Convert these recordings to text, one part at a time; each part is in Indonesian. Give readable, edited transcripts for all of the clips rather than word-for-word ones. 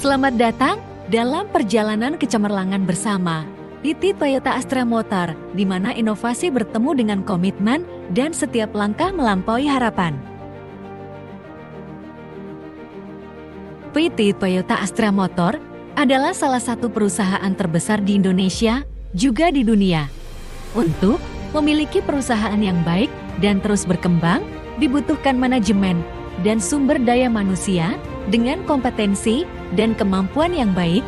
Selamat datang dalam perjalanan kecemerlangan bersama PT Toyota Astra Motor, di mana inovasi bertemu dengan komitmen dan setiap langkah melampaui harapan. PT Toyota Astra Motor adalah salah satu perusahaan terbesar di Indonesia, juga di dunia. Untuk memiliki perusahaan yang baik dan terus berkembang, dibutuhkan manajemen dan sumber daya manusia dengan kompetensi dan kemampuan yang baik.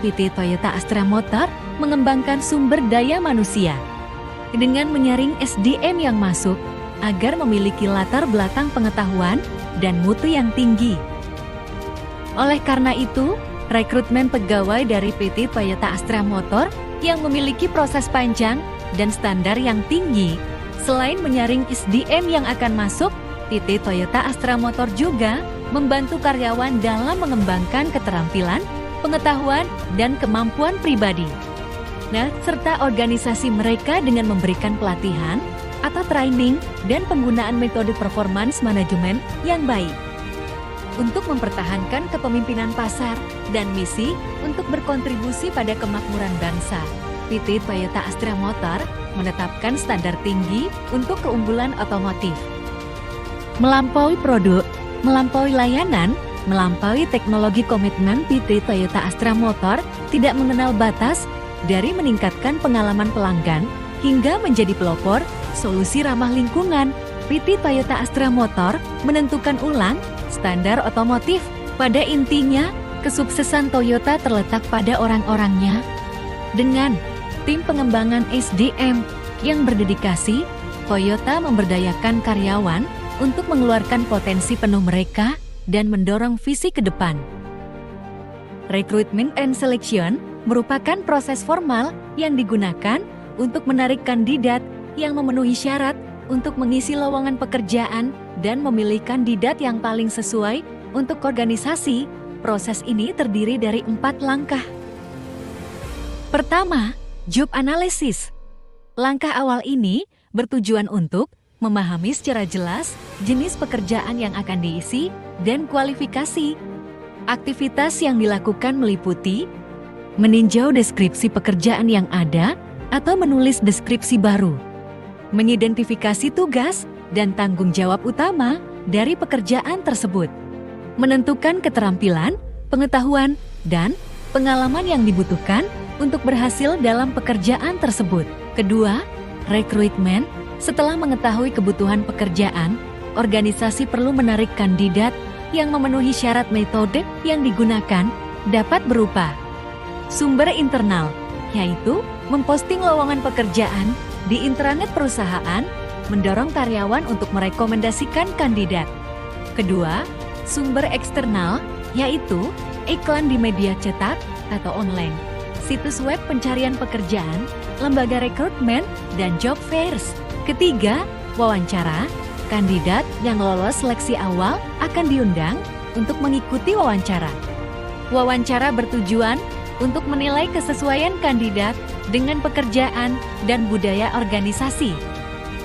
PT Toyota Astra Motor mengembangkan sumber daya manusia dengan menyaring SDM yang masuk agar memiliki latar belakang pengetahuan dan mutu yang tinggi. Oleh karena itu, rekrutmen pegawai dari PT Toyota Astra Motor yang memiliki proses panjang dan standar yang tinggi. Selain menyaring SDM yang akan masuk, PT Toyota Astra Motor juga membantu karyawan dalam mengembangkan keterampilan, pengetahuan, dan kemampuan pribadi. Serta organisasi mereka dengan memberikan pelatihan atau training dan penggunaan metode performance management yang baik. Untuk mempertahankan kepemimpinan pasar dan misi untuk berkontribusi pada kemakmuran bangsa, PT Toyota Astra Motor menetapkan standar tinggi untuk keunggulan otomotif. Melampaui produk, melampaui layanan, melampaui teknologi. Komitmen PT Toyota Astra Motor tidak mengenal batas, dari meningkatkan pengalaman pelanggan hingga menjadi pelopor solusi ramah lingkungan. PT Toyota Astra Motor menentukan ulang standar otomotif. Pada intinya, kesuksesan Toyota terletak pada orang-orangnya. Dengan tim pengembangan SDM yang berdedikasi, Toyota memberdayakan karyawan untuk mengeluarkan potensi penuh mereka dan mendorong visi ke depan. Recruitment and Selection merupakan proses formal yang digunakan untuk menarik kandidat yang memenuhi syarat untuk mengisi lowongan pekerjaan dan memilih kandidat yang paling sesuai untuk organisasi. Proses ini terdiri dari 4 langkah. Pertama, job analysis. Langkah awal ini bertujuan untuk memahami secara jelas jenis pekerjaan yang akan diisi dan kualifikasi. Aktivitas yang dilakukan meliputi meninjau deskripsi pekerjaan yang ada atau menulis deskripsi baru, mengidentifikasi tugas dan tanggung jawab utama dari pekerjaan tersebut, menentukan keterampilan, pengetahuan, dan pengalaman yang dibutuhkan untuk berhasil dalam pekerjaan tersebut. Kedua, rekrutmen. Setelah mengetahui kebutuhan pekerjaan, organisasi perlu menarik kandidat yang memenuhi syarat. Metode yang digunakan dapat berupa sumber internal, yaitu memposting lowongan pekerjaan di intranet perusahaan, mendorong karyawan untuk merekomendasikan kandidat. Kedua, sumber eksternal, yaitu iklan di media cetak atau online, situs web pencarian pekerjaan, lembaga rekrutmen, dan job fairs. Ketiga, wawancara. Kandidat yang lolos seleksi awal akan diundang untuk mengikuti wawancara. Wawancara bertujuan untuk menilai kesesuaian kandidat dengan pekerjaan dan budaya organisasi.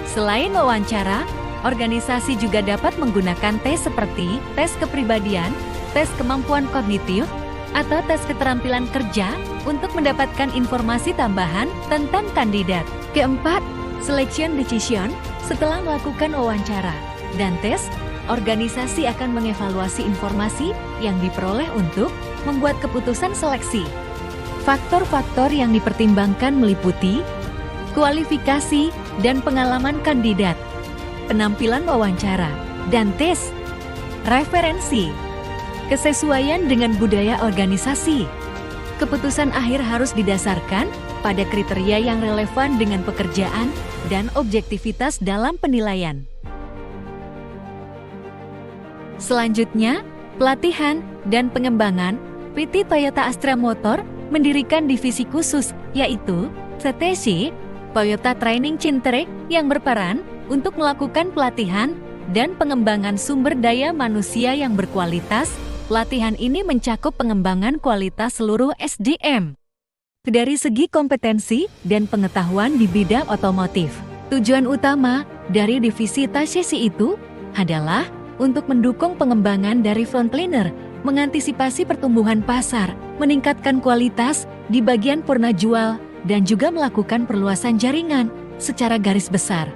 Selain wawancara, organisasi juga dapat menggunakan tes seperti tes kepribadian, tes kemampuan kognitif, atau tes keterampilan kerja untuk mendapatkan informasi tambahan tentang kandidat. Keempat, selection decision. Setelah melakukan wawancara dan tes, organisasi akan mengevaluasi informasi yang diperoleh untuk membuat keputusan seleksi. Faktor-faktor yang dipertimbangkan meliputi kualifikasi dan pengalaman kandidat, penampilan wawancara dan tes, referensi, kesesuaian dengan budaya organisasi. Keputusan akhir harus didasarkan pada kriteria yang relevan dengan pekerjaan dan objektivitas dalam penilaian. Selanjutnya, pelatihan dan pengembangan. PT Toyota Astra Motor mendirikan divisi khusus, yaitu TTC, Toyota Training Center, yang berperan untuk melakukan pelatihan dan pengembangan sumber daya manusia yang berkualitas. Pelatihan ini mencakup pengembangan kualitas seluruh SDM dari segi kompetensi dan pengetahuan di bidang otomotif. Tujuan utama dari divisi TTC itu adalah untuk mendukung pengembangan dari frontliner mengantisipasi pertumbuhan pasar, meningkatkan kualitas di bagian purna jual, dan juga melakukan perluasan jaringan secara garis besar.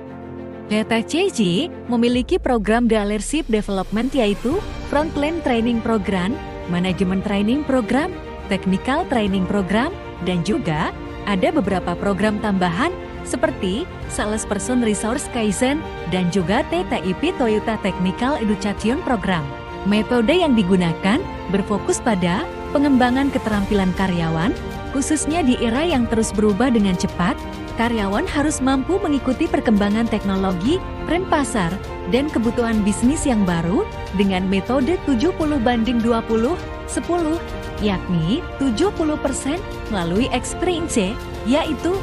TTCJ memiliki program Dealership Development yaitu Frontline Training Program, Management Training Program, Technical Training Program, dan juga ada beberapa program tambahan seperti Sales Person Resource Kaizen dan juga TTIP Toyota Technical Education Program. Metode yang digunakan berfokus pada pengembangan keterampilan karyawan, khususnya di era yang terus berubah dengan cepat. Karyawan harus mampu mengikuti perkembangan teknologi, tren pasar, dan kebutuhan bisnis yang baru dengan metode 70/20/10, yakni 70% melalui experience, yaitu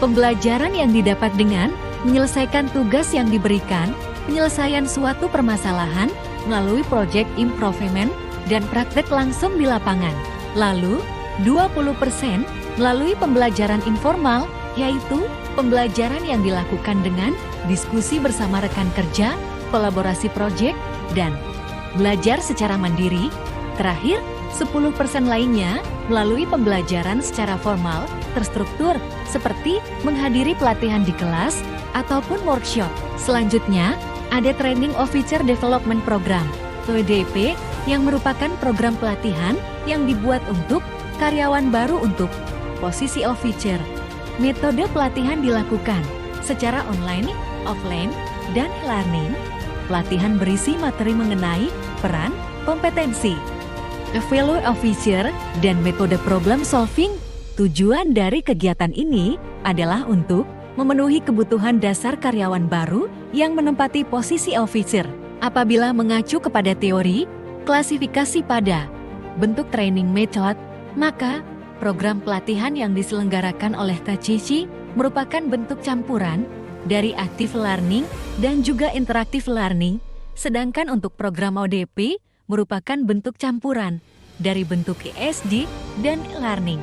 pembelajaran yang didapat dengan menyelesaikan tugas yang diberikan, penyelesaian suatu permasalahan melalui project improvement, dan praktek langsung di lapangan. Lalu, 20% melalui pembelajaran informal, yaitu pembelajaran yang dilakukan dengan diskusi bersama rekan kerja, kolaborasi proyek, dan belajar secara mandiri. Terakhir, 10% lainnya melalui pembelajaran secara formal, terstruktur, seperti menghadiri pelatihan di kelas ataupun workshop. Selanjutnya, ada Training Officer Development Program, TODP, yang merupakan program pelatihan yang dibuat untuk karyawan baru untuk posisi officer. Metode pelatihan dilakukan secara online, offline, dan e-learning. Pelatihan berisi materi mengenai peran, kompetensi, value officer, dan metode problem solving. Tujuan dari kegiatan ini adalah untuk memenuhi kebutuhan dasar karyawan baru yang menempati posisi officer. Apabila mengacu kepada teori, klasifikasi pada bentuk training method, maka program pelatihan yang diselenggarakan oleh TTCJ merupakan bentuk campuran dari active learning dan juga interactive learning, sedangkan untuk program ODP merupakan bentuk campuran dari bentuk ESG dan learning.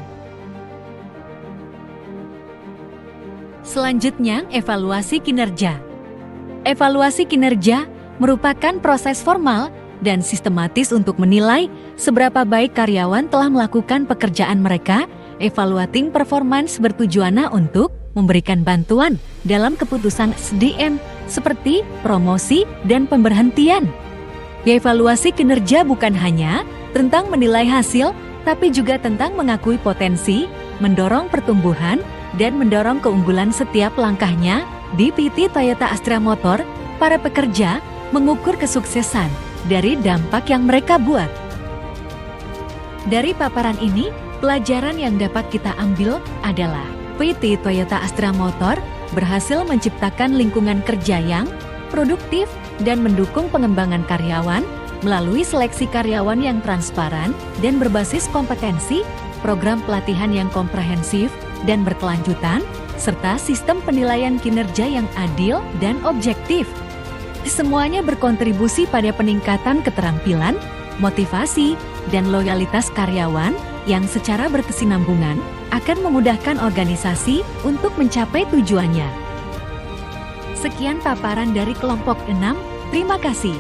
Selanjutnya, evaluasi kinerja. Evaluasi kinerja merupakan proses formal dan sistematis untuk menilai seberapa baik karyawan telah melakukan pekerjaan mereka. Evaluating performance bertujuan untuk memberikan bantuan dalam keputusan SDM seperti promosi dan pemberhentian. Evaluasi kinerja bukan hanya tentang menilai hasil, tapi juga tentang mengakui potensi, mendorong pertumbuhan, dan mendorong keunggulan setiap langkahnya. Di PT Toyota Astra Motor, para pekerja mengukur kesuksesan dari dampak yang mereka buat. Dari paparan ini, pelajaran yang dapat kita ambil adalah PT Toyota Astra Motor berhasil menciptakan lingkungan kerja yang produktif dan mendukung pengembangan karyawan melalui seleksi karyawan yang transparan dan berbasis kompetensi, program pelatihan yang komprehensif dan berkelanjutan, serta sistem penilaian kinerja yang adil dan objektif. Semuanya berkontribusi pada peningkatan keterampilan, motivasi, dan loyalitas karyawan yang secara berkesinambungan akan memudahkan organisasi untuk mencapai tujuannya. Sekian paparan dari kelompok 6, terima kasih.